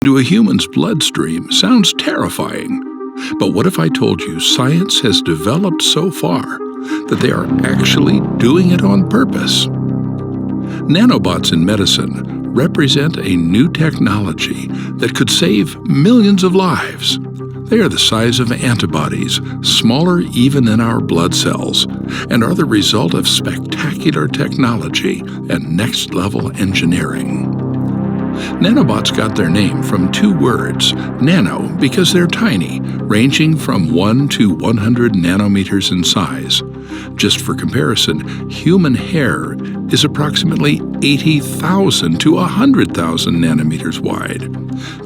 into a human's bloodstream sounds terrifying. But what if I told you science has developed so far that they are actually doing it on purpose? Nanobots in medicine represent a new technology that could save millions of lives. They are the size of antibodies, smaller even than our blood cells, and are the result of spectacular technology and next-level engineering. Nanobots got their name from two words, nano because they're tiny, ranging from 1 to 100 nanometers in size. Just for comparison, human hair is approximately 80,000 to 100,000 nanometers wide.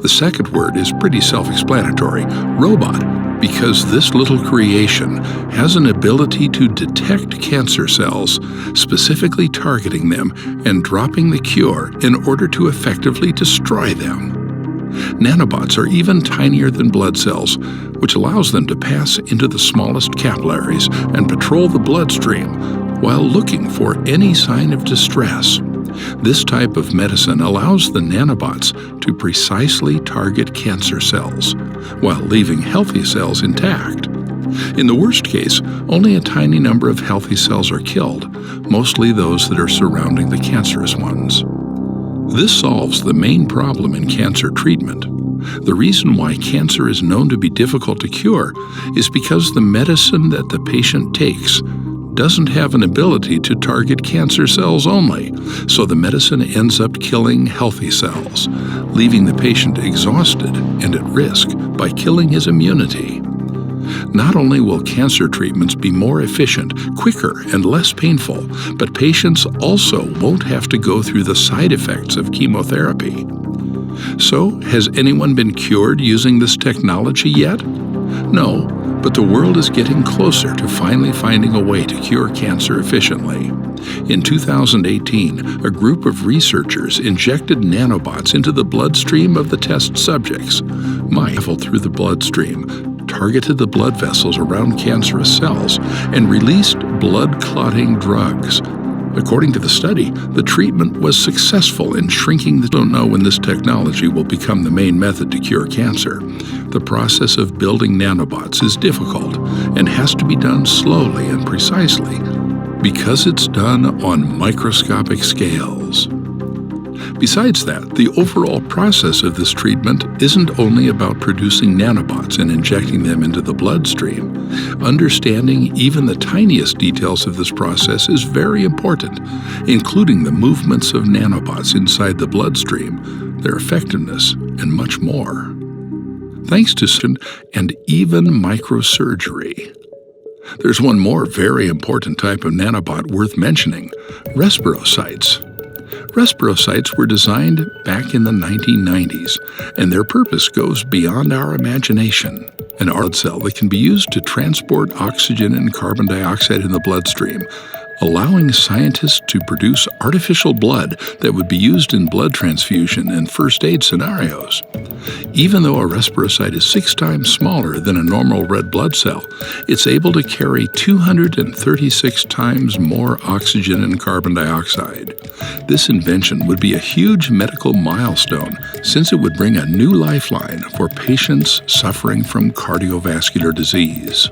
The second word is pretty self-explanatory, robot, because this little creation has an ability to detect cancer cells, specifically targeting them and dropping the cure in order to effectively destroy them. Nanobots are even tinier than blood cells, which allows them to pass into the smallest capillaries and patrol the bloodstream while looking for any sign of distress. This type of medicine allows the nanobots to precisely target cancer cells while leaving healthy cells intact. In the worst case, only a tiny number of healthy cells are killed, mostly those that are surrounding the cancerous ones. This solves the main problem in cancer treatment. The reason why cancer is known to be difficult to cure is because the medicine that the patient takes doesn't have an ability to target cancer cells only, so the medicine ends up killing healthy cells, leaving the patient exhausted and at risk by killing his immunity. Not only will cancer treatments be more efficient, quicker, and less painful, but patients also won't have to go through the side effects of chemotherapy. So, has anyone been cured using this technology yet? No, but the world is getting closer to finally finding a way to cure cancer efficiently. In 2018, a group of researchers injected nanobots into the bloodstream of the test subjects. Traveled through the bloodstream, targeted the blood vessels around cancerous cells, and released blood-clotting drugs. According to the study, the treatment was successful in shrinking the... Don't know when this technology will become the main method to cure cancer. The process of building nanobots is difficult and has to be done slowly and precisely because it's done on microscopic scales. Besides that, the overall process of this treatment isn't only about producing nanobots and injecting them into the bloodstream. Understanding even the tiniest details of this process is very important, including the movements of nanobots inside the bloodstream, their effectiveness, and much more. Thanks to and even microsurgery. There's one more very important type of nanobot worth mentioning, respirocytes. Respirocytes were designed back in the 1990s, and their purpose goes beyond our imagination. An blood cell that can be used to transport oxygen and carbon dioxide in the bloodstream, allowing scientists to produce artificial blood that would be used in blood transfusion and first aid scenarios. Even though a respirocyte is 6 times smaller than a normal red blood cell, it's able to carry 236 times more oxygen and carbon dioxide. This invention would be a huge medical milestone since it would bring a new lifeline for patients suffering from cardiovascular disease.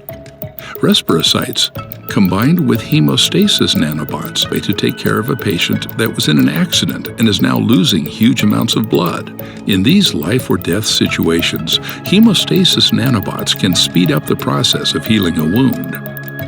Respirocytes, combined with hemostasis nanobots, to take care of a patient that was in an accident and is now losing huge amounts of blood. In these life or death situations, hemostasis nanobots can speed up the process of healing a wound.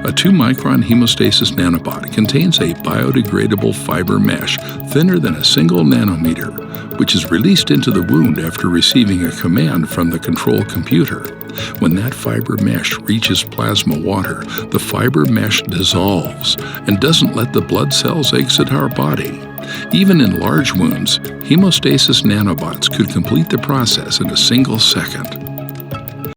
A 2-micron hemostasis nanobot contains a biodegradable fiber mesh thinner than a single nanometer, which is released into the wound after receiving a command from the control computer. When that fiber mesh reaches plasma water, the fiber mesh dissolves and doesn't let the blood cells exit our body. Even in large wounds, hemostasis nanobots could complete the process in a single second.